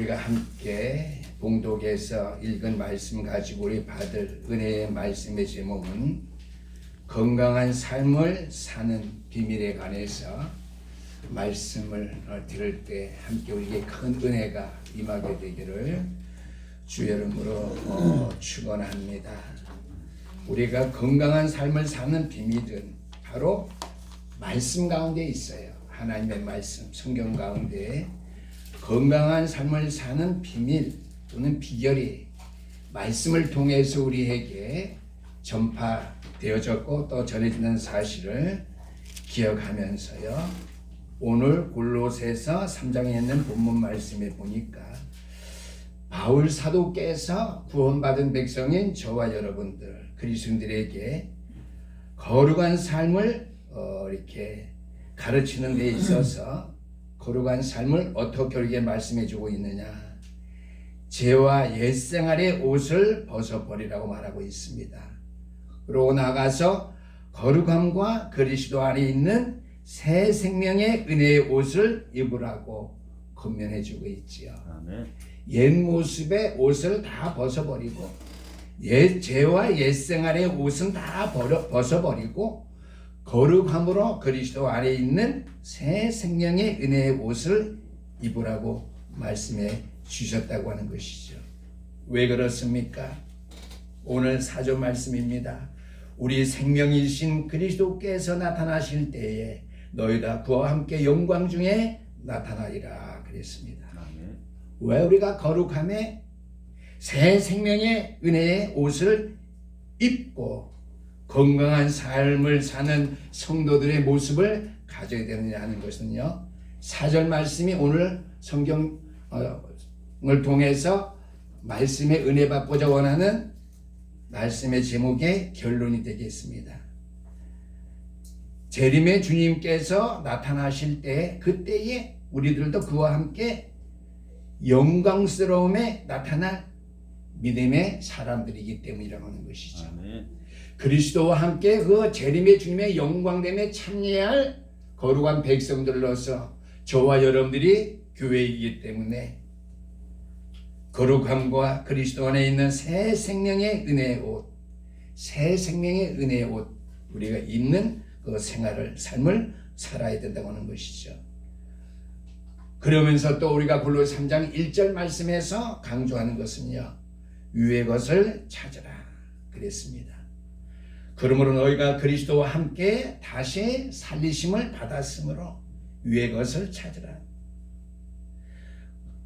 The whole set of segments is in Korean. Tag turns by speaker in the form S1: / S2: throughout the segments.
S1: 우리가 함께 봉독에서 읽은 말씀 가지고 우리 받을 은혜의 말씀의 제목은 건강한 삶을 사는 비밀에 관해서 말씀을 들을 때 함께 우리에게 큰 은혜가 임하게 되기를 주의 이름으로 축원합니다. 우리가 건강한 삶을 사는 비밀은 바로 말씀 가운데 있어요. 하나님의 말씀, 성경 가운데 건강한 삶을 사는 비밀 또는 비결이 말씀을 통해서 우리에게 전파되어졌고 또 전해지는 사실을 기억하면서요. 오늘 골로새서 3장에 있는 본문 말씀에 보니까 바울 사도께서 구원받은 백성인 저와 여러분들 그리스도인들에게 거룩한 삶을 이렇게 가르치는 데 있어서 거룩한 삶을 어떻게 우리에게 말씀해 주고 있느냐. 죄와 옛생활의 옷을 벗어버리라고 말하고 있습니다. 그러고 나가서 거룩함과 그리스도 안에 있는 새 생명의 은혜의 옷을 입으라고 권면해 주고 있지요.
S2: 아멘.
S1: 옛 모습의 옷을 다 벗어버리고 옛 죄와 옛생활의 옷은 다 벗어버리고 거룩함으로 그리스도 안에 있는 새 생명의 은혜의 옷을 입으라고 말씀해 주셨다고 하는 것이죠. 왜 그렇습니까? 오늘 4절 말씀입니다. 우리 생명이신 그리스도께서 나타나실 때에 너희가 그와 함께 영광 중에 나타나리라 그랬습니다.
S2: 아멘.
S1: 왜 우리가 거룩함에 새 생명의 은혜의 옷을 입고 건강한 삶을 사는 성도들의 모습을 가져야 되느냐 하는 것은요. 4절 말씀이 오늘 성경을 통해서 말씀의 은혜 받고자 원하는 말씀의 제목의 결론이 되겠습니다. 재림의 주님께서 나타나실 때 그때에 우리들도 그와 함께 영광스러움에 나타날 믿음의 사람들이기 때문이라고 하는 것이죠.
S2: 아멘.
S1: 그리스도와 함께 그 재림의 주님의 영광됨에 참여할 거룩한 백성들로서 저와 여러분들이 교회이기 때문에 거룩함과 그리스도 안에 있는 새 생명의 은혜의 옷, 새 생명의 은혜의 옷 우리가 입는 그 생활을 삶을 살아야 된다고 하는 것이죠. 그러면서 또 우리가 골로새 3장 1절 말씀에서 강조하는 것은요. 위의 것을 찾으라 그랬습니다. 그러므로 너희가 그리스도와 함께 다시 살리심을 받았으므로 위의 것을 찾으라.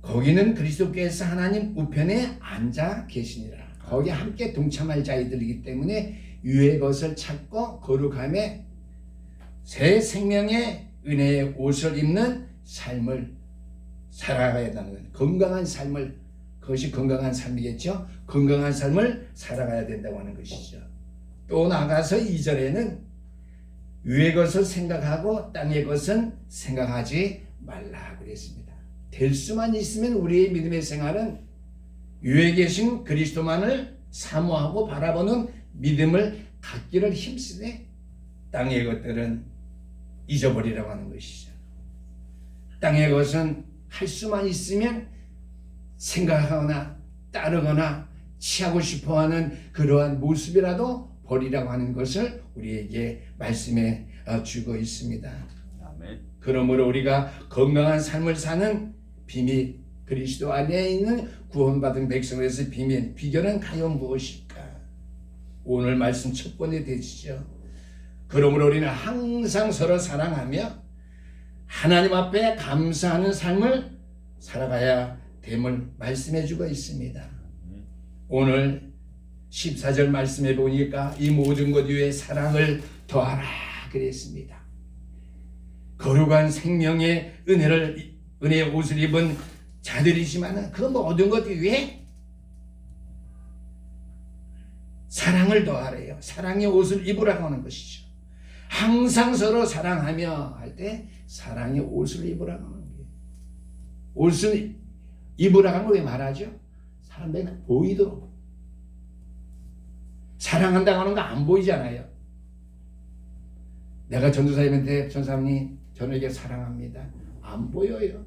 S1: 거기는 그리스도께서 하나님 우편에 앉아 계시니라. 거기에 함께 동참할 자이들이기 때문에 위의 것을 찾고 거룩함에 새 생명의 은혜의 옷을 입는 삶을 살아가야 한다는 건강한 삶을 그것이 건강한 삶이겠죠. 건강한 삶을 살아가야 된다고 하는 것이죠. 또 나가서 2절에는 위의 것을 생각하고 땅의 것은 생각하지 말라 그랬습니다. 될 수만 있으면 우리의 믿음의 생활은 위에 계신 그리스도만을 사모하고 바라보는 믿음을 갖기를 힘쓰되 땅의 것들은 잊어버리라고 하는 것이죠. 땅의 것은 할 수만 있으면 생각하거나 따르거나 취하고 싶어하는 그러한 모습이라도 버리라고 하는 것을 우리에게 말씀해 주고 있습니다.
S2: 아멘.
S1: 그러므로 우리가 건강한 삶을 사는 비밀, 그리스도 안에 있는 구원받은 백성에서 비결은 과연 무엇일까? 오늘 말씀 첫 번째 되시죠. 그러므로 우리는 항상 서로 사랑하며 하나님 앞에 감사하는 삶을 살아가야 됨을 말씀해 주고 있습니다. 오늘 14절 말씀해 보니까 이 모든 것 위에 사랑을 더하라 그랬습니다. 거룩한 생명의 은혜의 옷을 입은 자들이지만 그 모든 것 위에 사랑을 더하래요. 사랑의 옷을 입으라고 하는 것이죠. 항상 서로 사랑하며 할 때 사랑의 옷을 입으라고 하는 거예요. 옷을 입으라고 왜 말하죠? 사람들이 보이도록. 사랑한다고 하는 거 안 보이잖아요. 내가 전도사님한테 전사님 저에게 사랑합니다. 안 보여요.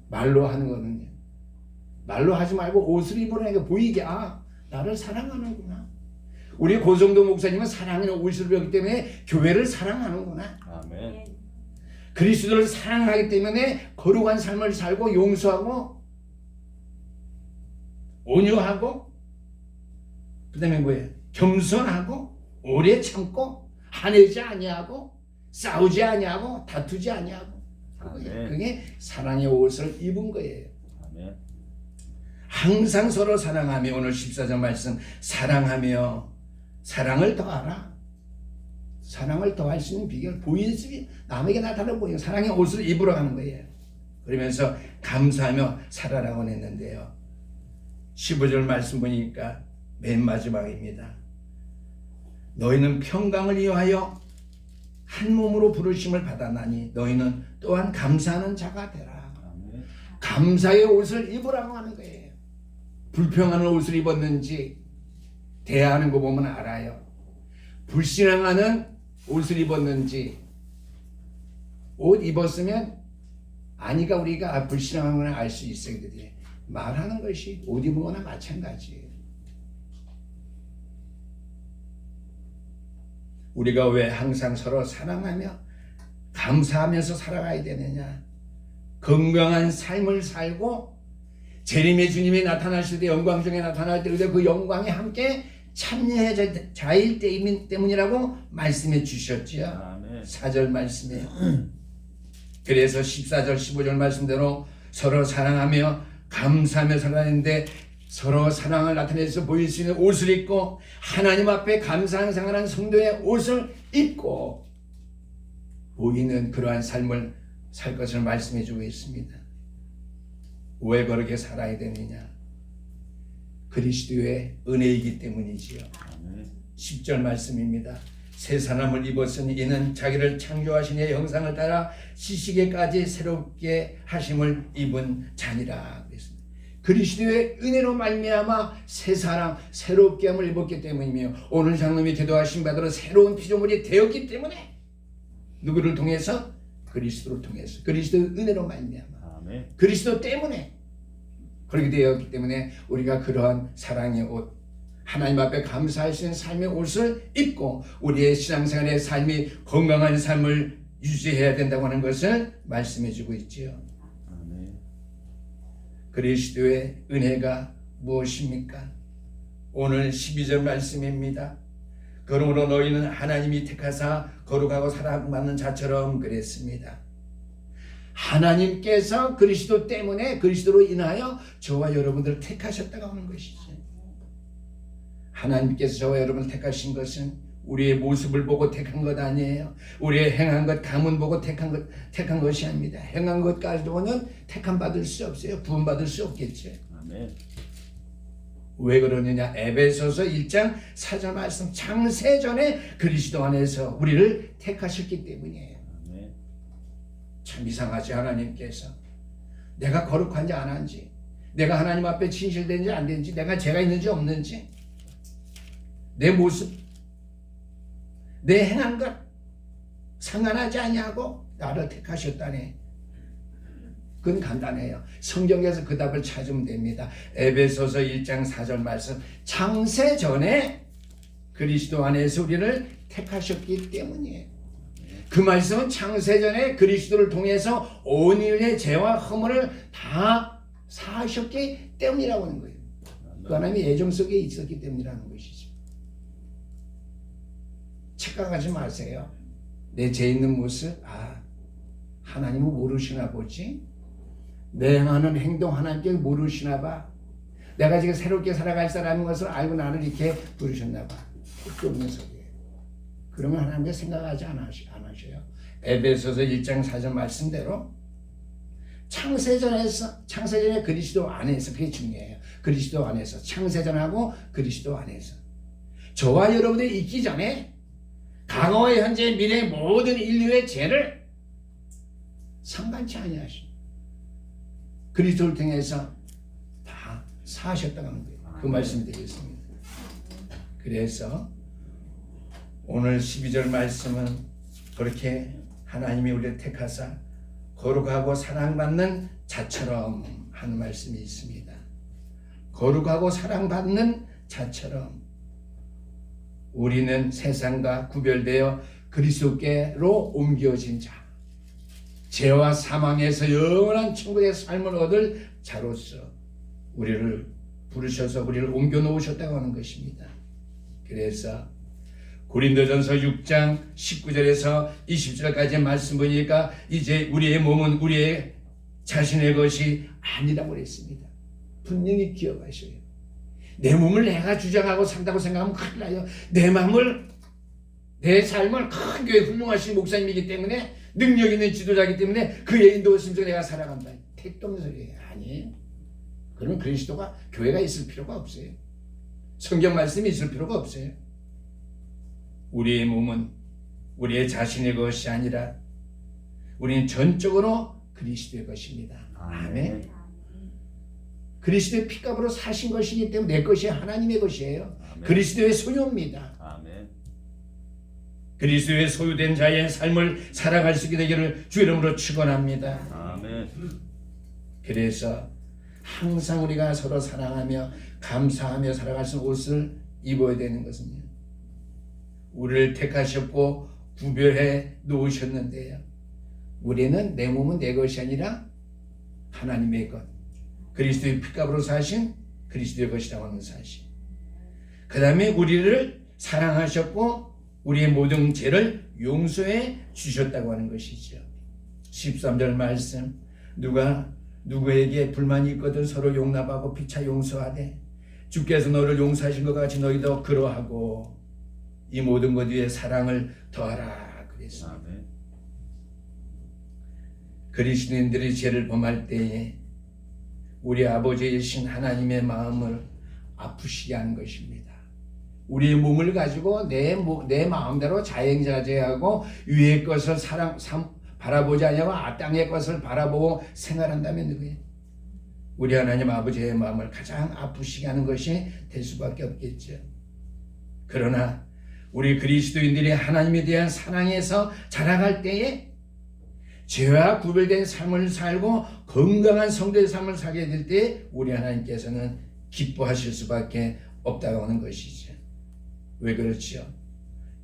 S1: 말로 하는 거는요. 말로 하지 말고 옷을 입으라니까 보이게 나를 사랑하는구나. 우리 고성도 목사님은 사랑의 옷을 입었기 때문에 교회를 사랑하는구나.
S2: 아멘.
S1: 그리스도를 사랑하기 때문에 거룩한 삶을 살고 용서하고 온유하고 그다음에 뭐예요? 겸손하고 오래 참고 화내지 아니하고 싸우지 아니하고 다투지 아니하고 그게 사랑의 옷을 입은 거예요.
S2: 아멘.
S1: 항상 서로 사랑하며 오늘 14절 말씀 사랑하며 사랑을 더하라. 사랑을 더할 수 있는 비결 보이지 남에게 나타나 보이는 사랑의 옷을 입으러 가는 거예요. 그러면서 감사하며 살아라고 했는데요. 15절 말씀 보니까 맨 마지막입니다. 너희는 평강을 위하여 한 몸으로 부르심을 받았나니 너희는 또한 감사하는 자가 되라.
S2: 아멘.
S1: 감사의 옷을 입으라고 하는 거예요. 불평하는 옷을 입었는지 대하는 거 보면 알아요. 불신앙하는 옷을 입었는지 옷 입었으면 아니까 우리가 불신앙한 걸 알 수 있어야 돼. 말하는 것이 옷 입은 거나 마찬가지예요. 우리가 왜 항상 서로 사랑하며 감사하면서 살아가야 되느냐? 건강한 삶을 살고 재림의 주님이 나타나실 때 영광 중에 나타날 때 그 영광에 함께 참여해 자일 때문이라고 말씀해 주셨지요.
S2: 아멘.
S1: 4절 말씀이에요. 그래서 14절 15절 말씀대로 서로 사랑하며 감사하며 살아가는데 서로 사랑을 나타내서 보일 수 있는 옷을 입고 하나님 앞에 감사한 생활한 성도의 옷을 입고 보이는 그러한 삶을 살 것을 말씀해 주고 있습니다. 왜 그렇게 살아야 되느냐? 그리스도의 은혜이기 때문이지요. 10절 말씀입니다. 새 사람을 입었으니 이는 자기를 창조하신 이의 형상을 따라 지식에까지 새롭게 하심을 입은 자니라 그랬습니다. 그리스도의 은혜로 말미암아 새 사람 새롭게 함을 입었기 때문이며 오늘 장로님이 기도하신 바대로 새로운 피조물이 되었기 때문에 누구를 통해서? 그리스도를 통해서 그리스도의 은혜로 말미암아
S2: 아멘.
S1: 그리스도 때문에 그렇게 되었기 때문에 우리가 그러한 사랑의 옷 하나님 앞에 감사할 수 있는 삶의 옷을 입고 우리의 신앙생활의 삶이 건강한 삶을 유지해야 된다고 하는 것을 말씀해 주고 있지요.
S2: 아멘.
S1: 그리스도의 은혜가 무엇입니까? 오늘 12절 말씀입니다. 그러므로 너희는 하나님이 택하사 거룩하고 사랑받는 자처럼 그랬습니다. 하나님께서 그리스도 때문에 그리스도로 인하여 저와 여러분들을 택하셨다고 하는 것이죠. 하나님께서 저와 여러분을 택하신 것은 우리의 모습을 보고 택한 것 아니에요. 우리의 행한 것, 가문 보고 택한 것이 아닙니다. 행한 것 가지고는 택함 받을 수 없어요. 구원 받을 수 없겠죠.
S2: 아멘.
S1: 왜 그러느냐? 에베소서 1장 4절 말씀 창세전에 그리스도 안에서 우리를 택하셨기 때문이에요.
S2: 아멘.
S1: 참 이상하지. 하나님께서 내가 거룩한지 안 한지, 내가 하나님 앞에 진실된지 안 된지, 내가 죄가 있는지 없는지, 내 모습, 내 행한 것 상관하지 아니하고 나를 택하셨다네. 그건 간단해요. 성경에서 그 답을 찾으면 됩니다. 에베소서 1장 4절 말씀 창세전에 그리스도 안에서 우리를 택하셨기 때문이에요. 그 말씀은 창세전에 그리스도를 통해서 온 인류의 죄와 허물을 다 사하셨기 때문이라고 하는 거예요. 그 하나님의 예정 속에 있었기 때문이라는 것이죠. 착각하지 마세요. 내 죄 있는 모습, 하나님은 모르시나 보지? 내 행하는 행동 하나님께 모르시나 봐. 내가 지금 새롭게 살아갈 사람인 것을 알고 나를 이렇게 부르셨나 봐. 그렇게 없는 소리예요. 그러면 하나님께서 생각하지 안 하셔요. 에베소서 1장 4절 말씀대로 창세전에 그리스도 안에서, 그게 중요해요. 그리스도 안에서, 창세전하고 그리스도 안에서 저와 여러분들이 있기 전에 과거와 현재 미래 모든 인류의 죄를 상관치 아니하시고 그리스도를 통해서 다 사하셨다고 하는 거예요. 그 말씀이 되겠습니다. 그래서 오늘 12절 말씀은 그렇게 하나님이 우리를 택하사 거룩하고 사랑받는 자처럼 하는 말씀이 있습니다. 거룩하고 사랑받는 자처럼 우리는 세상과 구별되어 그리스도께로 옮겨진 자, 죄와 사망에서 영원한 천국의 삶을 얻을 자로서 우리를 부르셔서 우리를 옮겨 놓으셨다고 하는 것입니다. 그래서 고린도전서 6장 19절에서 20절까지 말씀 보니까 이제 우리의 몸은 우리의 자신의 것이 아니라고 그랬습니다. 분명히 기억하셔요. 내 몸을 내가 주장하고 산다고 생각하면 큰일 나요. 내 마음을, 내 삶을 큰 교회 훌륭하신 목사님이기 때문에, 능력 있는 지도자이기 때문에 그의 인도하심으로 내가 살아간다. 택도 없는 소리예요. 아니에요. 그러면 그리스도가, 교회가 있을 필요가 없어요. 성경 말씀이 있을 필요가 없어요. 우리의 몸은 우리의 자신의 것이 아니라 우리는 전적으로 그리스도의 것입니다. 아멘. 그리스도의 피값으로 사신 것이기 때문에 내 것이 하나님의 것이에요. 아멘. 그리스도의 소유입니다. 아멘. 그리스도의 소유된 자의 삶을 살아갈 수 있게 되기를 주 이름으로 축원합니다. 아멘. 그래서 항상 우리가 서로 사랑하며 감사하며 살아갈 수 있는 옷을 입어야 되는 것은요, 우리를 택하셨고 구별해 놓으셨는데요, 우리는 내 몸은 내 것이 아니라 하나님의 것, 그리스도의 피값으로 사신 그리스도의 것이라고 하는 사실. 그 다음에 우리를 사랑하셨고 우리의 모든 죄를 용서해 주셨다고 하는 것이죠. 13절 말씀, 누가 누구에게 불만이 있거든 서로 용납하고 피차 용서하되 주께서 너를 용서하신 것 같이 너희도 그러하고 이 모든 것 위에 사랑을 더하라 그랬습니다. 아멘. 그리스도인들이 죄를 범할 때에 우리 아버지이신 하나님의 마음을 아프시게 하는 것입니다. 우리의 몸을 가지고 내 마음대로 자행자재하고 위의 것을 바라보지 않냐고 땅의 것을 바라보고 생활한다면 누구예요? 우리 하나님 아버지의 마음을 가장 아프시게 하는 것이 될 수밖에 없겠죠. 그러나 우리 그리스도인들이 하나님에 대한 사랑에서 자라갈 때에 죄와 구별된 삶을 살고 건강한 성도의 삶을 살게 될 때 우리 하나님께서는 기뻐하실 수밖에 없다고 하는 것이죠. 왜 그렇죠?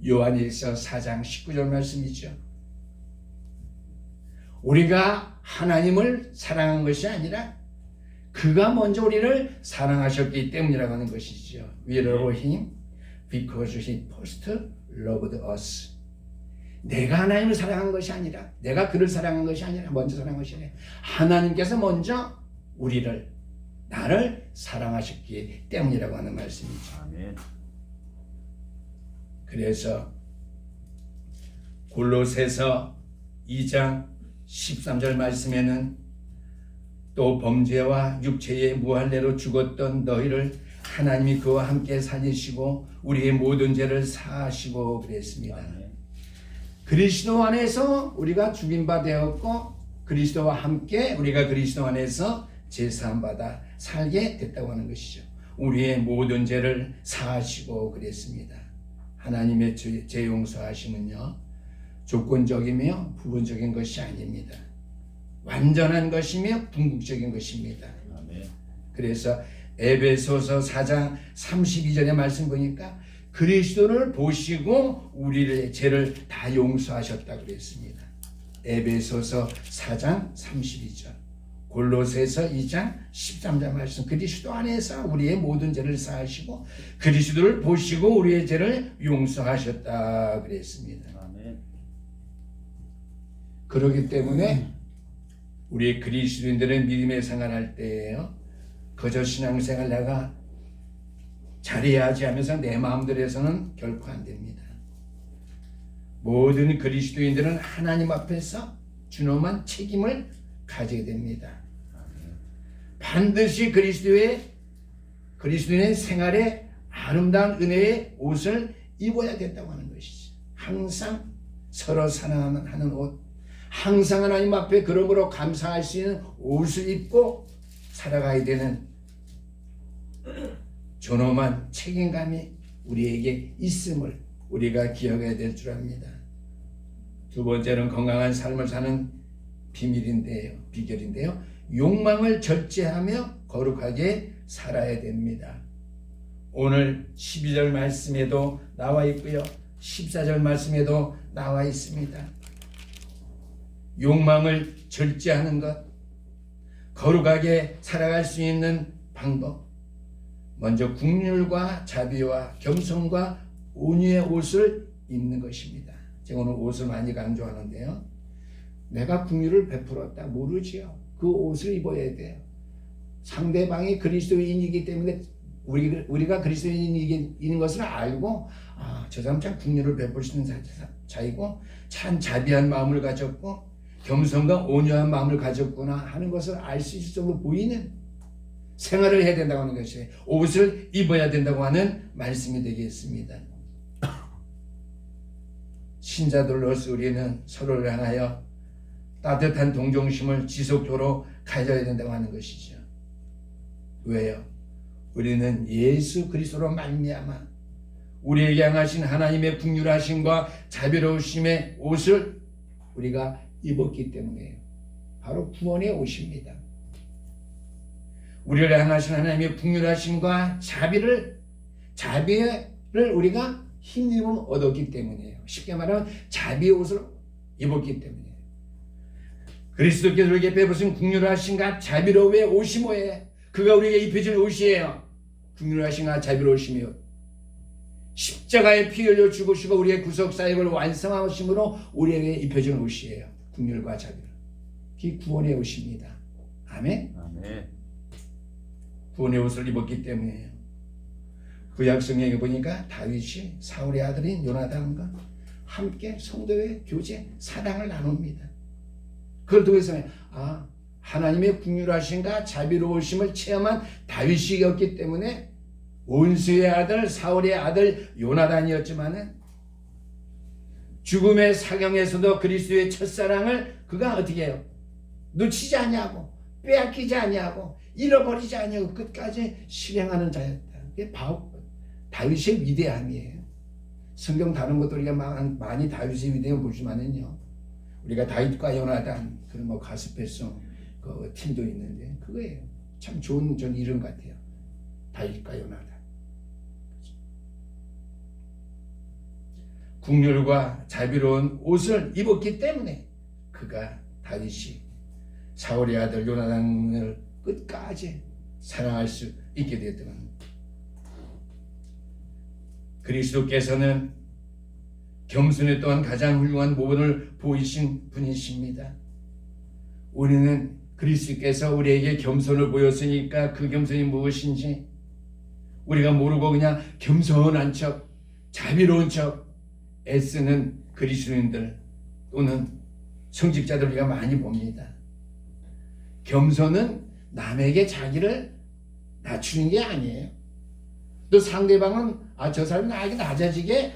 S1: 요한일서 4장 19절 말씀이죠. 우리가 하나님을 사랑한 것이 아니라 그가 먼저 우리를 사랑하셨기 때문이라고 하는 것이죠. We love him because he first loved us. 내가 하나님을 사랑한 것이 아니라, 내가 그를 사랑한 것이 아니라, 먼저 사랑한 것이 아니라 하나님께서 먼저 나를 사랑하셨기 때문이라고 하는 말씀이죠. 아멘. 그래서 골로새서 2장 13절 말씀에는 또 범죄와 육체의 무할례로 죽었던 너희를 하나님이 그와 함께 살리시고 우리의 모든 죄를 사하시고 그랬습니다. 아멘. 그리스도 안에서 우리가 죽임 바 되었고 그리스도와 함께 우리가 그리스도 안에서 제사함 받아 살게 됐다고 하는 것이죠. 우리의 모든 죄를 사하시고 그랬습니다. 하나님의 죄 용서하심은요, 조건적이며 부분적인 것이 아닙니다. 완전한 것이며 궁극적인 것입니다. 아멘. 그래서 에베소서 4장 32절의 말씀 보니까 그리스도를 보시고 우리의 죄를 다 용서하셨다고 그랬습니다. 에베소서 4장 32절, 골로새서 2장 13절 말씀, 그리스도 안에서 우리의 모든 죄를 사하시고 그리스도를 보시고 우리의 죄를 용서하셨다 그랬습니다. 아멘. 그렇기 때문에 우리 그리스도인들은 믿음의 생활할 때에요, 거저 신앙생활 내가 잘해야지 하면서 내 마음대로해서는 결코 안 됩니다. 모든 그리스도인들은 하나님 앞에서 준엄한 책임을 가지게 됩니다. 반드시 그리스도인의 생활에 아름다운 은혜의 옷을 입어야 된다고 하는 것이죠. 항상 서로 사랑하는 옷, 항상 하나님 앞에 그러므로 감사할 수 있는 옷을 입고 살아가야 되는 존엄한 책임감이 우리에게 있음을 우리가 기억해야 될 줄 압니다. 두 번째는 건강한 삶을 사는 비결인데요. 욕망을 절제하며 거룩하게 살아야 됩니다. 오늘 12절 말씀에도 나와 있고요. 14절 말씀에도 나와 있습니다. 욕망을 절제하는 것, 거룩하게 살아갈 수 있는 방법, 먼저 국률과 자비와 겸손과 온유의 옷을 입는 것입니다. 제가 오늘 옷을 많이 강조하는데요. 내가 국률을 베풀었다 모르지요. 그 옷을 입어야 돼요. 상대방이 그리스도인이기 때문에 우리가 그리스도인인 것을 알고 저 사람 참 국률을 베풀 수 있는 자이고 참 자비한 마음을 가졌고 겸손과 온유한 마음을 가졌구나 하는 것을 알 수 있을 정도로 보이는 생활을 해야 된다고 하는 것이 옷을 입어야 된다고 하는 말씀이 되겠습니다. 신자들로서 우리는 서로를 향하여 따뜻한 동정심을 지속적으로 가져야 된다고 하는 것이죠. 왜요? 우리는 예수 그리스도로 말미암아 우리에게 향하신 하나님의 긍휼하심과 자비로우심의 옷을 우리가 입었기 때문에요. 바로 구원의 옷입니다. 우리를 향하신 하나님의 긍휼하심과 자비를 우리가 힘입음 얻었기 때문이에요. 쉽게 말하면 자비의 옷을 입었기 때문이에요. 그리스도께서 우리에게 베푸신 긍휼하심과 자비로움의 옷이 뭐예요? 그가 우리에게 입혀준 옷이에요. 긍휼하심과 자비로우심이요. 십자가에 피 흘려 죽으시고 우리의 구속 사역을 완성하심으로 우리에게 입혀준 옷이에요. 긍휼과 자비로. 그 구원의 옷입니다. 아멘.
S2: 아멘.
S1: 구원의 옷을 입었기 때문이에요. 구약 성경에 보니까 다윗이 사울의 아들인 요나단과 함께 성도의 교제 사랑을 나눕니다. 그걸 통해서 하나님의 긍휼하심과 자비로우심을 체험한 다윗이었기 때문에 온수의 아들 사울의 아들 요나단이었지만은 죽음의 사경에서도 그리스도의 첫사랑을 그가 어떻게 해요? 놓치지 아니하고 빼앗기지 아니하고 잃어버리지 아니하고 끝까지 실행하는 자였다. 이게 다윗의 위대함이에요. 성경 다른 것도 우리가 많이 다윗의 위대함을 보지만은요. 우리가 다윗과 요나단 그런 가스펠송 그 팀도 있는데 그거예요. 참 좋은 전 이름 같아요. 다윗과 요나단. 긍휼과 자비로운 옷을 입었기 때문에 그가 다윗이 사울의 아들 요나단을 끝까지 사랑할 수 있게 되었던 겁니다. 그리스도께서는 겸손에 또한 가장 훌륭한 모범을 보이신 분이십니다. 우리는 그리스도께서 우리에게 겸손을 보였으니까 그 겸손이 무엇인지 우리가 모르고 그냥 겸손한 척, 자비로운 척 애쓰는 그리스도인들 또는 성직자들 우리가 많이 봅니다. 겸손은 남에게 자기를 낮추는 게 아니에요. 또 상대방은 저 사람이 나에게 낮아지게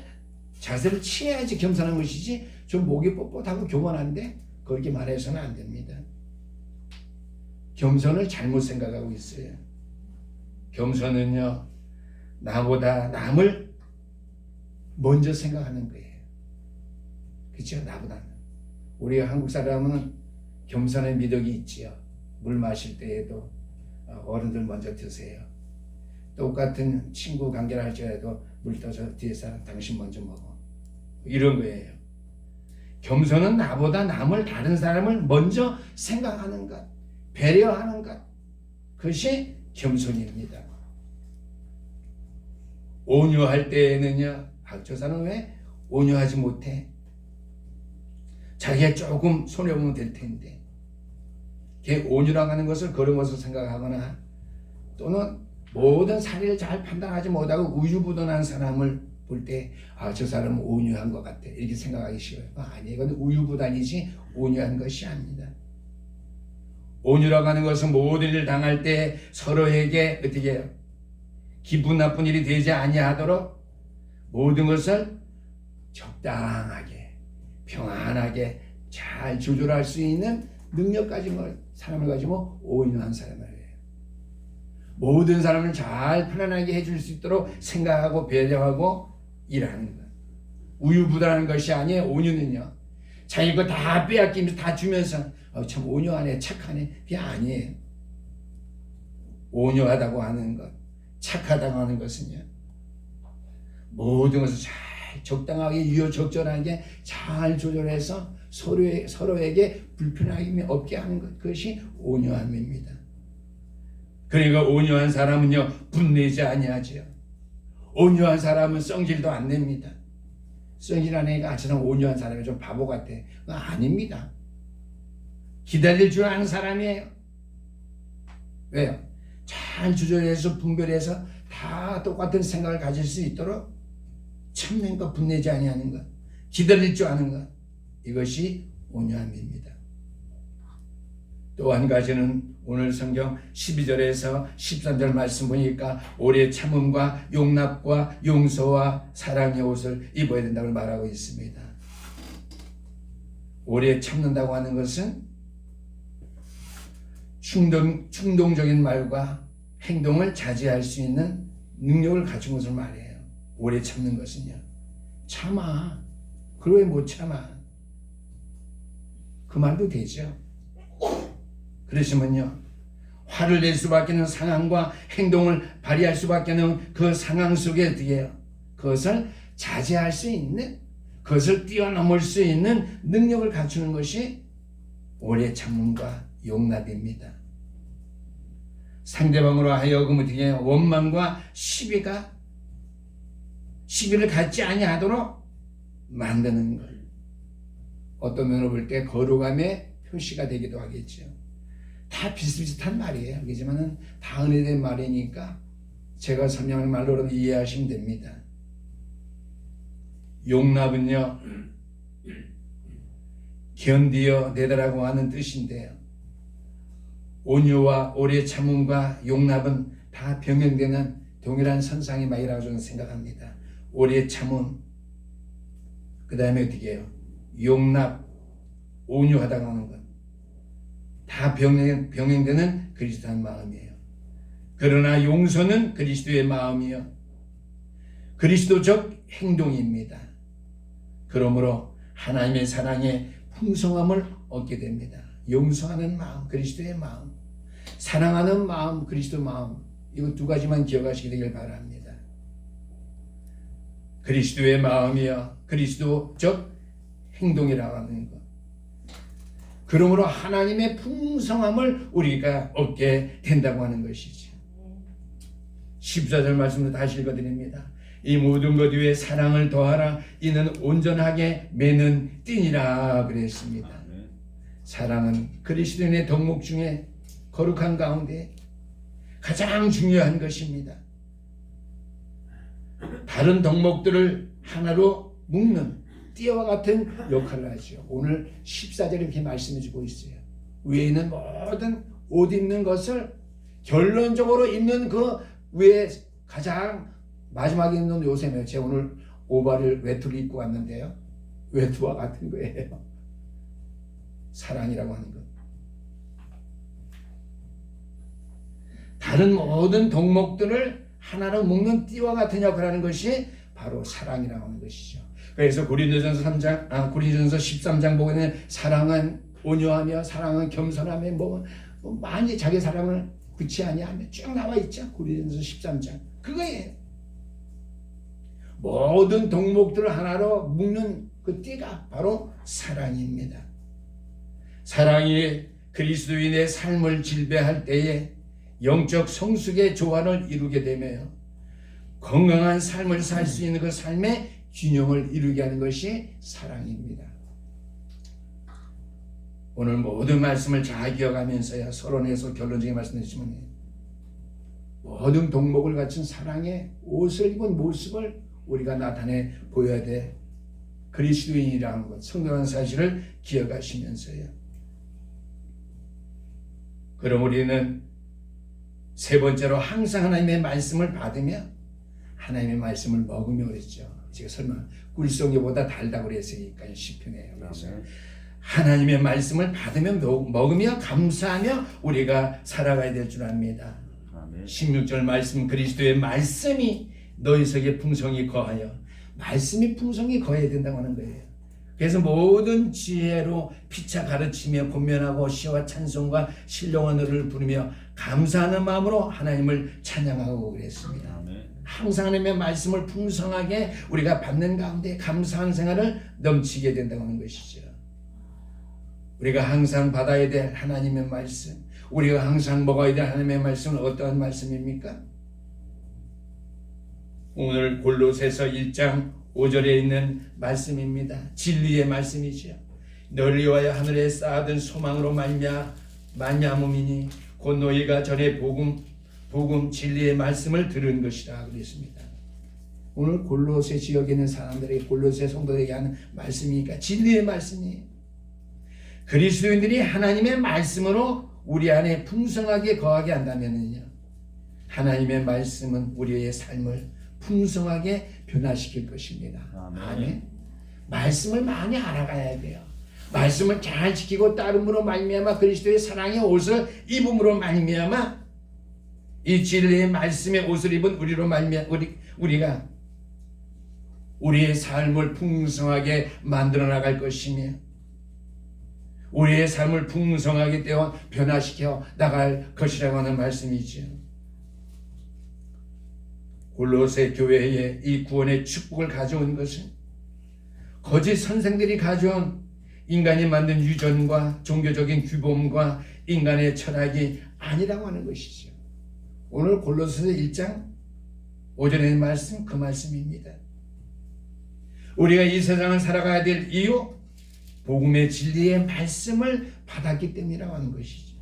S1: 자세를 취해야지 겸손한 것이지 좀 목이 뻣뻣하고 교만한데 그렇게 말해서는 안 됩니다. 겸손을 잘못 생각하고 있어요. 겸손은요 나보다 남을 먼저 생각하는 거예요. 그렇죠? 나보다는. 우리 한국 사람은 겸손의 미덕이 있지요. 물 마실 때에도 어른들 먼저 드세요. 똑같은 친구 관계를 할지라도 물 떠서 뒤에 사람 당신 먼저 먹어. 이런 거예요. 겸손은 나보다 남을 다른 사람을 먼저 생각하는 것, 배려하는 것. 그것이 겸손입니다. 온유할 때에는요. 저 사람은 왜 온유하지 못해? 자기가 조금 손해보면 될 텐데. 온유라고 하는 것을 그런 것을 생각하거나 또는 모든 사리를 잘 판단하지 못하고 우유부단한 사람을 볼 때 저 사람은 온유한 것 같아 이렇게 생각하기 쉬워요. 아니에요. 이건 우유부단이지 온유한 것이 아닙니다. 온유라고 하는 것은 모든 일을 당할 때 서로에게 어떻게 해요? 기분 나쁜 일이 되지 아니하도록 모든 것을 적당하게 평안하게 잘 조절할 수 있는 능력까지 사람을 가지고 온유한 사람을 해요. 모든 사람을 잘 편안하게 해줄 수 있도록 생각하고 배려하고 일하는 것. 우유부단한 것이 아니에요. 온유는요. 자기 거 다 빼앗기면서 다 주면서 참 온유하네 착하네 그게 아니에요. 온유하다고 하는 것, 착하다고 하는 것은요, 모든 것을 잘 적당하게 유효적절하게 잘 조절해서 서로에게 불편함이 없게 하는 것, 그것이 온유함입니다. 그러니까 온유한 사람은요, 분내지 아니하지요. 온유한 사람은 성질도 안 냅니다. 성질 안 내니까 저는 온유한 사람이 좀 바보 같아. 아닙니다. 기다릴 줄 아는 사람이에요. 왜요? 잘 조절해서 분별해서 다 똑같은 생각을 가질 수 있도록 참는 것, 분내지 아니하는 것, 기다릴 줄 아는 것, 이것이 온유함입니다. 또 한 가지는 오늘 성경 12절에서 13절 말씀 보니까 오래 참음과 용납과 용서와 사랑의 옷을 입어야 된다고 말하고 있습니다. 오래 참는다고 하는 것은 충동적인 말과 행동을 자제할 수 있는 능력을 가진 것을 말해요. 오래 참는 것은요. 참아. 그걸 왜 못 참아? 그 말도 되죠. 그러시면요, 화를 낼 수밖에 없는 상황과 행동을 발휘할 수밖에 없는 그 상황 속에 어떻게요? 그것을 자제할 수 있는, 그것을 뛰어넘을 수 있는 능력을 갖추는 것이 오래 참음과 용납입니다. 상대방으로 하여금 어떻게 원망과 시비를 갖지 아니하도록 만드는 것. 어떤 면으로 볼 때 거룩함의 표시가 되기도 하겠죠. 다 비슷비슷한 말이에요. 그렇지만은 다 은혜된 말이니까 제가 설명한 말로라도 이해하시면 됩니다. 용납은요, 견디어 내다라고 하는 뜻인데요. 온유와 오래 참음과 용납은 다 병행되는 동일한 선상의 말이라고 저는 생각합니다. 오래 참음, 그 다음에 어떻게 해요? 용납, 온유하다고 하는 것. 다 병행되는 그리스도의 마음이에요. 그러나 용서는 그리스도의 마음이요, 그리스도적 행동입니다. 그러므로 하나님의 사랑의 풍성함을 얻게 됩니다. 용서하는 마음, 그리스도의 마음, 사랑하는 마음, 그리스도 마음, 이거 두 가지만 기억하시게 되길 바랍니다. 그리스도의 마음이요, 그리스도적 행동이라고 하는 것. 그러므로 하나님의 풍성함을 우리가 얻게 된다고 하는 것이죠. 14절 말씀도 다시 읽어드립니다. 이 모든 것 위에 사랑을 더하라. 이는 온전하게 매는 띠니라 그랬습니다. 사랑은 그리스도인의 덕목 중에 거룩한 가운데 가장 중요한 것입니다. 다른 덕목들을 하나로 묶는 띠와 같은 역할을 하죠. 오늘 14절에 이렇게 말씀해 주고 있어요. 위에 있는 모든 옷 입는 것을 결론적으로 입는 그 위에 가장 마지막에 있는 요새는 제가 오늘 오바를 외투를 입고 왔는데요. 외투와 같은 거예요. 사랑이라고 하는 것. 다른 모든 덕목들을 하나로 묶는 띠와 같은 역할을 하는 것이 바로 사랑이라고 하는 것이죠. 그래서 고린도전서 13장 보면 사랑은 온유하며 사랑은 겸손하며 많이 자기 사랑을 굳이 아니하며 쭉 나와 있죠. 고린도전서 13장 그거예요. 모든 덕목들을 하나로 묶는 그 띠가 바로 사랑입니다. 사랑이 그리스도인의 삶을 질배할 때에 영적 성숙의 조화를 이루게 되며 건강한 삶을 살 수 있는 그 삶의 균형을 이루게 하는 것이 사랑입니다. 오늘 모든 말씀을 잘 기억하면서요, 서론에서 결론적인 말씀을 해주시면 모든 덕목을 갖춘 사랑의 옷을 입은 모습을 우리가 나타내 보여야 돼. 그리스도인이라는 것, 성경한 사실을 기억하시면서요. 그럼 우리는 세 번째로 항상 하나님의 말씀을 받으며 하나님의 말씀을 먹으며 그랬죠. 제가 설마 꿀송이보다 달다고 그랬으니까요. 시편에. 그래서 하나님의 말씀을 받으며 먹으며 감사하며 우리가 살아가야 될 줄 압니다. 16절 말씀, 그리스도의 말씀이 너희 속에 풍성히 거하여, 말씀이 풍성히 거해야 된다고 하는 거예요. 그래서 모든 지혜로 피차 가르치며 권면하고 시와 찬송과 신령한 노래를 부르며 감사하는 마음으로 하나님을 찬양하고 그랬습니다. 항상 하나님의 말씀을 풍성하게 우리가 받는 가운데 감사한 생활을 넘치게 된다고 하는 것이죠. 우리가 항상 받아야 될 하나님의 말씀, 우리가 항상 먹어야 될 하나님의 말씀은 어떠한 말씀입니까? 오늘 골로새서 1장 5절에 있는 말씀입니다. 진리의 말씀이죠. 너를 위하여 하늘에 쌓아둔 소망으로 말미암음이니 곧 너희가 전에 복음 진리의 말씀을 들은 것이라 그랬습니다. 오늘 골로새 지역에 있는 사람들에게, 골로새 성도들에게 하는 말씀이니까 진리의 말씀이에요. 그리스도인들이 하나님의 말씀으로 우리 안에 풍성하게 거하게 한다면요, 하나님의 말씀은 우리의 삶을 풍성하게 변화시킬 것입니다. 아멘. 말씀을 많이 알아가야 돼요. 말씀을 잘 지키고 따름으로 말미암아 그리스도의 사랑의 옷을 입음으로 말미암아 이 진리의 말씀의 옷을 입은 우리로 말미암아 우리가 우리의 삶을 풍성하게 만들어 나갈 것이며 우리의 삶을 풍성하게 떼어 변화시켜 나갈 것이라고 하는 말씀이죠. 골로새 교회에 이 구원의 축복을 가져온 것은 거짓 선생들이 가져온 인간이 만든 유전과 종교적인 규범과 인간의 철학이 아니라고 하는 것이죠. 오늘 골로새서 1장 5절의 말씀, 그 말씀입니다. 우리가 이 세상을 살아가야 될 이유, 복음의 진리의 말씀을 받았기 때문이라고 하는 것이죠.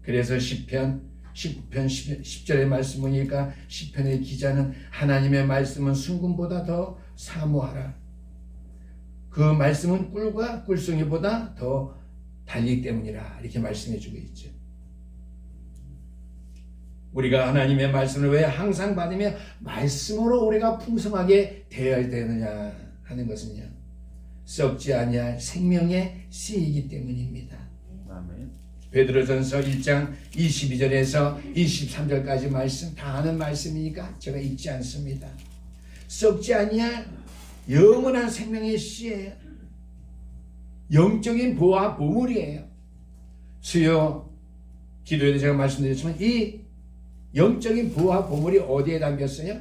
S1: 그래서 시편 10절의 말씀 보니까 시편의 기자는 하나님의 말씀은 순금보다 더 사모하라. 그 말씀은 꿀과 꿀송이보다 더 달리기 때문이라, 이렇게 말씀해 주고 있죠. 우리가 하나님의 말씀을 왜 항상 받으며 말씀으로 우리가 풍성하게 되어야 되느냐 하는 것은요, 썩지 아니할 생명의 씨이기 때문입니다. 아멘. 베드로전서 1장 22절에서 23절까지 말씀 다 아는 말씀이니까 제가 읽지 않습니다. 썩지 아니할 영원한 생명의 씨예요. 영적인 보화 보물이에요. 수요 기도에도 제가 말씀드렸지만 이 영적인 보화 보물이 어디에 담겼어요?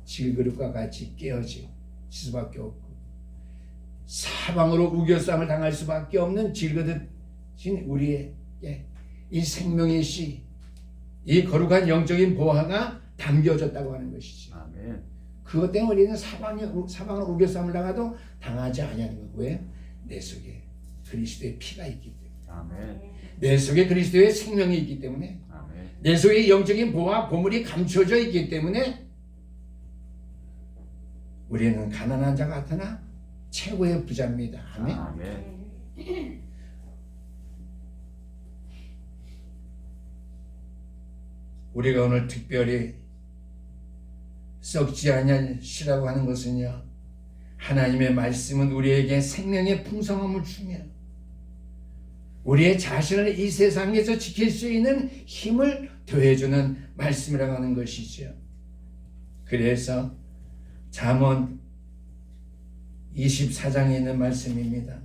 S1: 질그릇과 같이 깨어질 수밖에 없고 사방으로 우겨쌈을 당할 수밖에 없는 질그릇인 우리의 이 생명의 씨, 이 거룩한 영적인 보화가 담겨졌다고 하는 것이죠. 아멘. 그것 때문에 우리는 사방으로 우겨쌈을 당하도 당하지 아니하는 것. 왜? 내 속에 그리스도의 피가 있기 때문에. 아멘. 내 속에 그리스도의 생명이 있기 때문에. 아멘. 내 속에 영적인 보화 보물이 감춰져 있기 때문에 우리는 가난한 자 같으나 최고의 부자입니다. 아멘. 아멘. 우리가 오늘 특별히 썩지 아니할 씨라고 하는 것은요, 하나님의 말씀은 우리에게 생명의 풍성함을 주며 우리의 자신을 이 세상에서 지킬 수 있는 힘을 더해주는 말씀이라고 하는 것이죠. 그래서 잠언 24장에 있는 말씀입니다.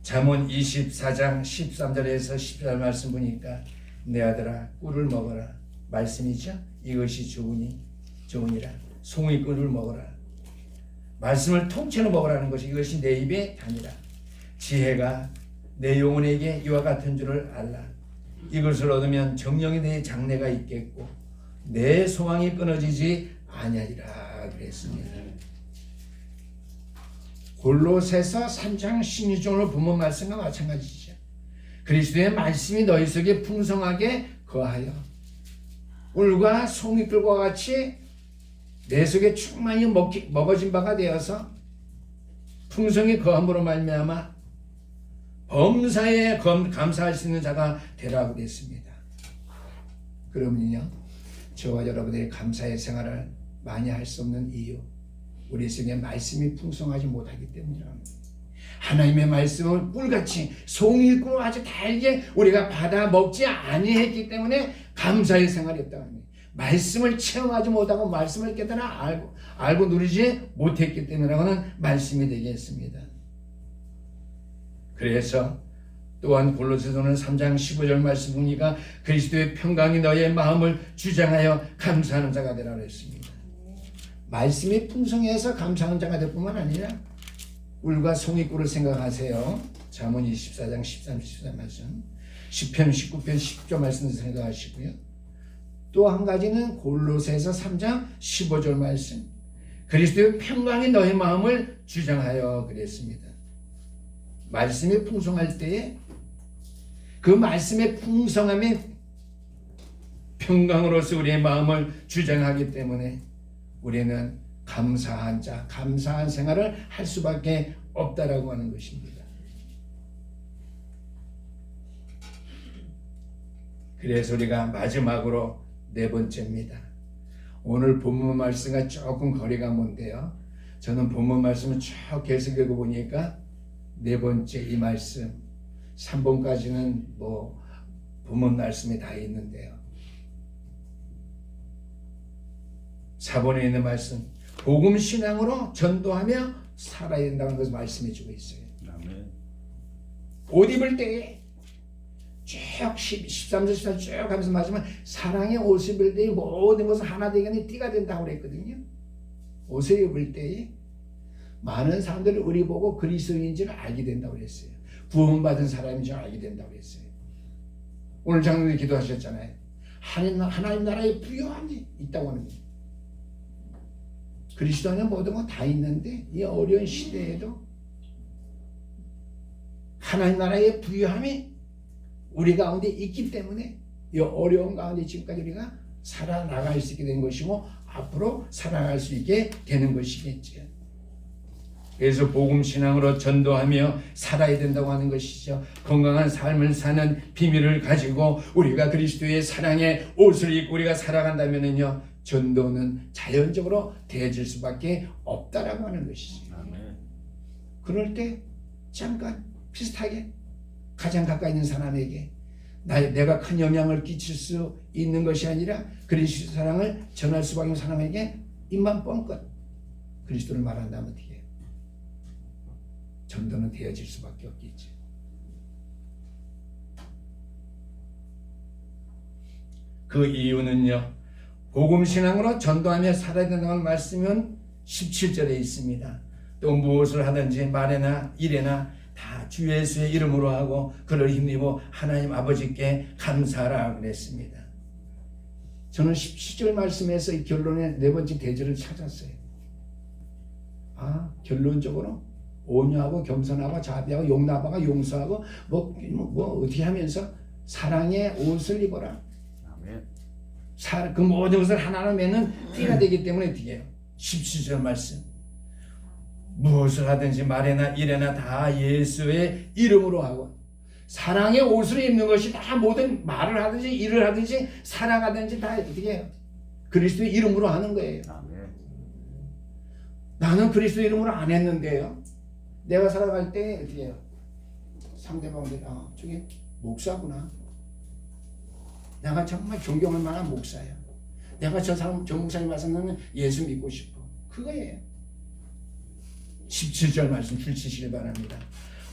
S1: 잠언 24장 13절에서 14절 말씀 보니까 내 아들아 꿀을 먹어라 말씀이죠. 이것이 좋으니라. 송이 꿀을 먹어라. 말씀을 통째로 먹으라는 것이, 이것이 내 입에 다니라. 지혜가 내 영혼에게 이와 같은 줄을 알라. 이것을 얻으면 정령이 내 장래가 있겠고 내 소망이 끊어지지 아니하리라 그랬습니다. 골로새서 3장 16절을 본문 말씀과 마찬가지죠. 그리스도의 말씀이 너희 속에 풍성하게 거하여 꿀과 송이꿀과 같이 내 속에 충만히 먹어진 바가 되어서 풍성히 거함으로 말미암아 범사에 감사할 수 있는 자가 되라고 그랬습니다. 그러면요, 저와 여러분의 감사의 생활을 많이 할 수 없는 이유, 우리 속에 말씀이 풍성하지 못하기 때문이라는 거예요. 하나님의 말씀을 꿀같이 송이꿀 아주 달게 우리가 받아 먹지 아니했기 때문에 감사의 생활이 없다고 합니다. 말씀을 체험하지 못하고 말씀을 깨달아 알고 누리지 못했기 때문이라고는 말씀이 되겠습니다. 그래서 또한 골로새서는 3장 15절 말씀 보니까 그리스도의 평강이 너의 마음을 주장하여 감사하는 자가 되라 그랬습니다. 말씀이 풍성해서 감사하는 자가 될 뿐만 아니라 꿀과 송이꿀을 생각하세요. 잠언 24장 13, 14 말씀, 시편 19편 10조 말씀을 생각하시고요. 또 한 가지는 골로새서 3장 15절 말씀, 그리스도의 평강이 너의 마음을 주장하여 그랬습니다. 말씀이 풍성할 때에 그 말씀의 풍성함이 평강으로서 우리의 마음을 주장하기 때문에 우리는 감사한 자, 감사한 생활을 할 수밖에 없다라고 하는 것입니다. 그래서 우리가 마지막으로 네 번째입니다. 오늘 본문 말씀과 조금 거리가 먼데요. 저는 본문 말씀을 쭉 계속 읽어보니까 네 번째 이 말씀 3번까지는 뭐 본문 말씀이 다 있는데요. 4번에 있는 말씀, 복음 신앙으로 전도하며 살아야 된다는 것을 말씀해 주고 있어요. 아멘. 옷 입을 때에 쭉 13절 14절 쭉 하면서 말씀은 사랑의 옷을 입을 때에 모든 것은 하나 되게 띠가 된다고 그랬거든요. 옷을 입을 때에 많은 사람들이 우리 보고 그리스도인 줄 알게 된다고 그랬어요. 구원받은 사람인 줄 알게 된다고 그랬어요. 오늘 장로님 기도하셨잖아요. 하나님 나라의 부요함이 있다고 하는 거예요. 그리스도 안에 모든 거 다 있는데 이 어려운 시대에도 하나님 나라의 부요함이 우리 가운데 있기 때문에 이 어려운 가운데 지금까지 우리가 살아나갈 수 있게 된 것이고 앞으로 살아갈 수 있게 되는 것이겠죠. 그래서 복음 신앙으로 전도하며 살아야 된다고 하는 것이죠. 건강한 삶을 사는 비밀을 가지고 우리가 그리스도의 사랑의 옷을 입고 우리가 살아간다면요, 전도는 자연적으로 되어질 수밖에 없다라고 하는 것이죠. 아멘. 그럴 때 잠깐 비슷하게 가장 가까이 있는 사람에게 내가 큰 영향을 끼칠 수 있는 것이 아니라 그리스도 사랑을 전할 수밖에 없는 사람에게 입만 뻥끗 그리스도를 말한다면 어떻게 해요? 전도는 되어질 수밖에 없겠죠. 그 이유는요, 복음 신앙으로 전도하며 살아야 된다는 말씀은 17절에 있습니다. 또 무엇을 하든지 말에나 일에나 다 주 예수의 이름으로 하고 그를 힘입어 하나님 아버지께 감사하라 그랬습니다. 저는 17절 말씀에서 이 결론의 네 번째 대절을 찾았어요. 결론적으로 온유하고 겸손하고 자비하고 용납하고 용서하고 뭐 어떻게 하면서 사랑의 옷을 입어라. 아멘. 그 모든 것을 하나로 매는 띠가 되기 때문에 어떻게 해요? 17절 말씀. 무엇을 하든지 말에나 일에나 다 예수의 이름으로 하고 사랑의 옷을 입는 것이 다 모든 말을 하든지 일을 하든지 살아가든지 다 어떻게 해요? 그리스도의 이름으로 하는 거예요. 아멘. 나는 그리스도의 이름으로 안 했는데요. 내가 살아갈 때 어떻게 해요? 상대방들이 저게 목사구나. 내가 정말 존경할 만한 목사야. 내가 저 목사님 와서 나는 예수 믿고 싶어. 그거예요. 17절 말씀 줄치시길 바랍니다.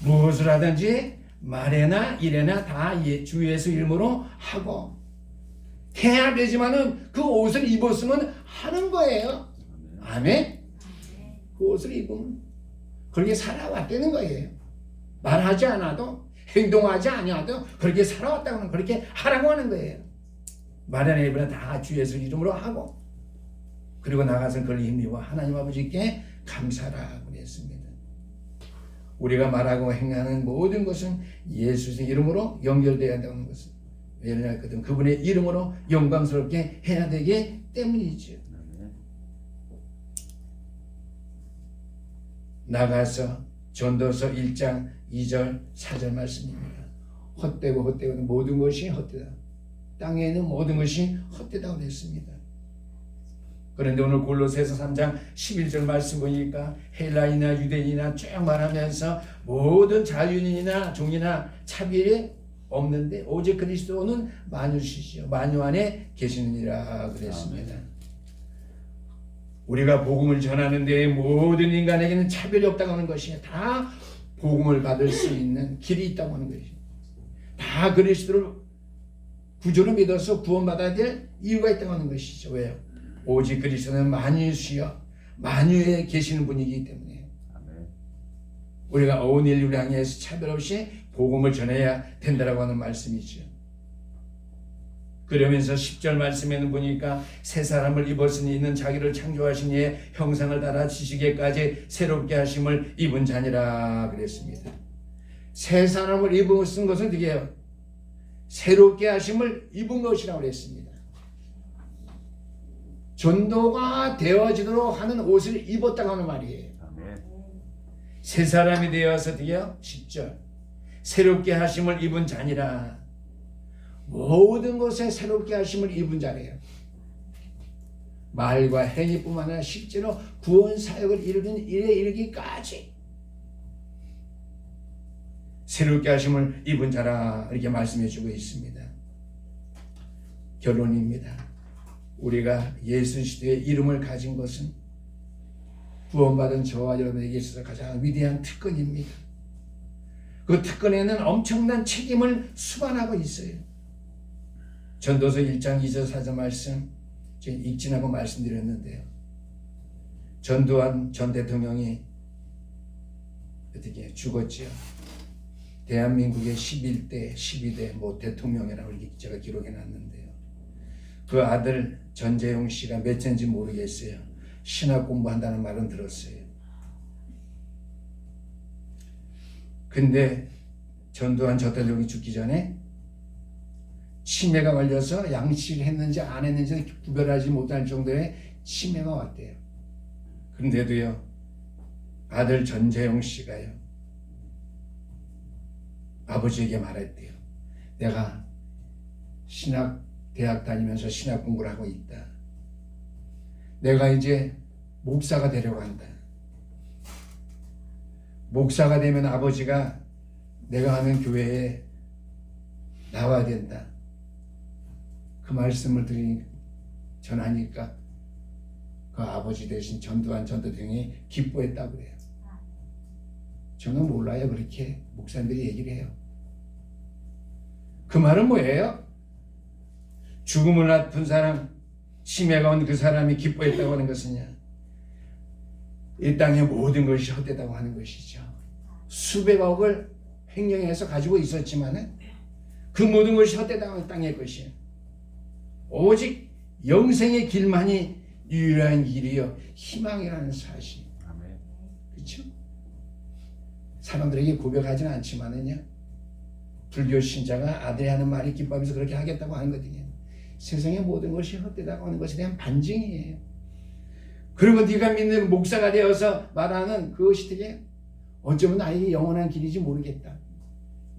S1: 무엇을 하든지 말에나 일에나 다 주 예수 이름으로 하고 해야 되지만은 그 옷을 입었으면 하는 거예요. 아멘. 그 옷을 입으면 그렇게 살아왔다는 거예요. 말하지 않아도 행동하지 아니하도 그렇게 살아왔다고는 그렇게 하라고 하는 거예요. 말에나 일에나 다 주 예수 이름으로 하고 그리고 나가서 그걸 힘입어 하나님 아버지께 감사라 그랬습니다. 우리가 말하고 행하는 모든 것은 예수의 이름으로 연결되어야 한다는 것은 왜냐하면 그분의 이름으로 영광스럽게 해야 되기 때문이죠. 나가서 전도서 1장 2절 4절 말씀입니다. 헛되고 모든 것이 헛되다. 땅에 있는 모든 것이 헛되다고 했습니다. 그런데 오늘 골로새서 3장 11절 말씀 보니까 헬라인이나 유대인이나 쭉 말하면서 모든 자유인이나 종이나 차별이 없는데 오직 그리스도는 만유시죠. 만유 안에 계시느니라 그랬습니다. 우리가 복음을 전하는 데 모든 인간에게는 차별이 없다고 하는 것이 다 복음을 받을 수 있는 길이 있다고 하는 것이 다 그리스도를 구주로 믿어서 구원받아야 될 이유가 있다고 하는 것이죠. 왜요? 오직 그리스도는 만유시여 만유에 계시는 분이기 때문에 우리가 온 인류를 향해서 차별 없이 복음을 전해야 된다고 하는 말씀이죠. 그러면서 10절 말씀에는 보니까 새 사람을 입었으니 이는 자기를 창조하신 이의 형상을 따라 지식에까지 새롭게 하심을 입은 자니라 그랬습니다. 새 사람을 입은 것은 어떻게 해요? 새롭게 하심을 입은 것이라고 그랬습니다. 전도가 되어지도록 하는 옷을 입었다고 하는 말이에요. 새 사람이 되어서 어떻게 해요? 10절 새롭게 하심을 입은 자니라. 모든 것에 새롭게 하심을 입은 자래요. 말과 행위뿐만 아니라 실제로 구원 사역을 이루는 일에 이르기까지 새롭게 하심을 입은 자라 이렇게 말씀해 주고 있습니다. 결론입니다. 우리가 예수 그리스도의 이름을 가진 것은 구원받은 저와 여러분에게 있어서 가장 위대한 특권입니다. 그 특권에는 엄청난 책임을 수반하고 있어요. 전도서 1장 2절 4절 말씀 제가 읽지라고 말씀드렸는데요. 전두환 전 대통령이 어떻게 죽었지요. 대한민국의 11대 12대 뭐 대통령이라고 이렇게 제가 기록해 놨는데요. 그 아들 전재용 씨가 몇 년인지 모르겠어요. 신학 공부한다는 말은 들었어요. 근데 전두환 전 대통령이 죽기 전에 치매가 걸려서 양치를 했는지 안 했는지 구별하지 못할 정도의 치매가 왔대요. 그런데도요, 아들 전재용 씨가요, 아버지에게 말했대요. 내가 대학 다니면서 신학 공부를 하고 있다. 내가 이제 목사가 되려고 한다. 목사가 되면 아버지가 내가 하는 교회에 나와야 된다. 그 말씀을 전하니까 그 아버지 대신 전두환 전 대통령이 기뻐했다고 그래요. 저는 몰라요. 그렇게 목사님들이 얘기를 해요. 그 말은 뭐예요? 죽음을 앞둔 사람, 치매가 온 그 사람이 기뻐했다고 하는 것은요, 이 땅의 모든 것이 헛되다고 하는 것이죠. 수백억을 횡령해서 가지고 있었지만은 그 모든 것이 헛되다고 하는 땅의 것이에요. 오직 영생의 길만이 유일한 길이요 희망이라는 사실. 그렇죠? 사람들에게 고백하지는 않지만은요, 불교 신자가 아들이 하는 말이 기뻐하면서 그렇게 하겠다고 하는 거거든요. 세상의 모든 것이 헛되다고 하는 것에 대한 반증이에요. 그리고 네가 믿는 목사가 되어서 말하는 그것이 되게 어쩌면 나에게 영원한 길인지 모르겠다.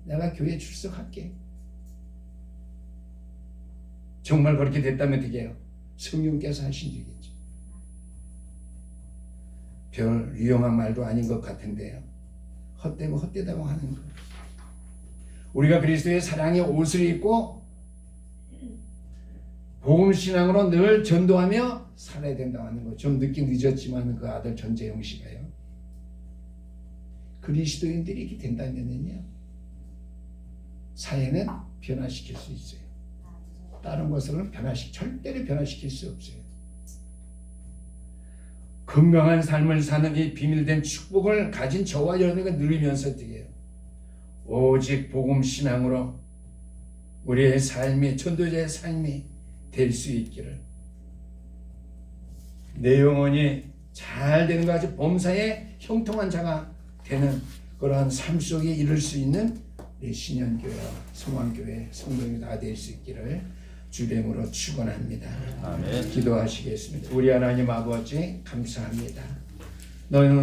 S1: 내가 교회에 출석할게. 정말 그렇게 됐다면 어떻게 해요? 성령께서 하신 일이죠. 별 유용한 말도 아닌 것 같은데요. 헛되고 헛되다고 하는 것. 우리가 그리스도의 사랑의 옷을 입고 복음신앙으로 늘 전도하며 살아야 된다고 하는 것. 좀 늦긴 늦었지만 그 아들 전재용 씨가요, 그리스도인들이 이렇게 된다면요, 사회는 변화시킬 수 있어요. 다른 것으로는 절대로 변화시킬 수 없어요. 건강한 삶을 사는 이 비밀된 축복을 가진 저와 여러분이 누리면서 어떻게 해요? 오직 복음 신앙으로 우리의 삶이, 전도자의 삶이 될 수 있기를, 내 영혼이 잘 되는 것 같이 범사에 형통한 자가 되는 그러한 삶 속에 이룰 수 있는 우리 신현교회와 성황교회 성도님이 다 될 수 있기를 주님으로 축원합니다.
S2: 아멘.
S1: 기도하시겠습니다. 우리 하나님 아버지 감사합니다. 너희는